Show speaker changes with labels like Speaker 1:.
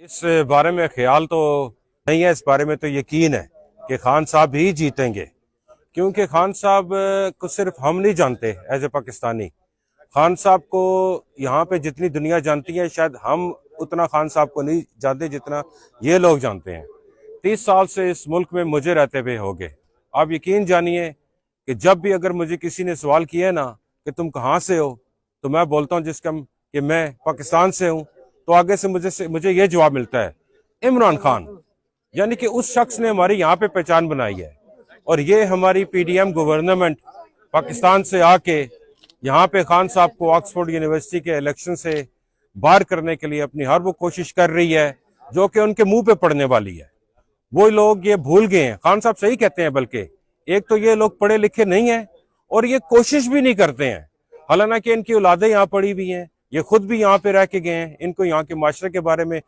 Speaker 1: इस बारे में ख्याल तो नहीं है, इस बारे में तो यकीन है कि खान साहब ही जीतेंगे, क्योंकि खान साहब को सिर्फ हम नहीं जानते एज ए पाकिस्तानी। खान साहब को यहाँ पे जितनी दुनिया जानती है, शायद हम उतना खान साहब को नहीं जानते जितना ये लोग जानते हैं। 30 साल से इस मुल्क में मुझे रहते हुए हो गए। आप यकीन जानिए कि जब भी अगर मुझे किसी ने सवाल किया ना कि तुम कहाँ से हो, तो मैं बोलता हूँ कि मैं पाकिस्तान से हूँ, तो आगे से मुझे ये जवाब मिलता है, इमरान खान। यानी कि उस शख्स ने हमारी यहाँ पे पहचान बनाई है। और ये हमारी पीडीएम गवर्नमेंट पाकिस्तान से आके यहाँ पे खान साहब को ऑक्सफोर्ड यूनिवर्सिटी के इलेक्शन से बाहर करने के लिए अपनी हर वो कोशिश कर रही है जो कि उनके मुंह पे पड़ने वाली है। वो लोग ये भूल गए हैं, खान साहब सही कहते हैं, बल्कि एक तो ये लोग पढ़े लिखे नहीं हैं और ये कोशिश भी नहीं करते हैं। हालांकि इनकी औलादें यहाँ पढ़ी हुई हैं, ये खुद भी यहाँ पे रह के गए हैं, इनको यहाँ के माशरे के बारे में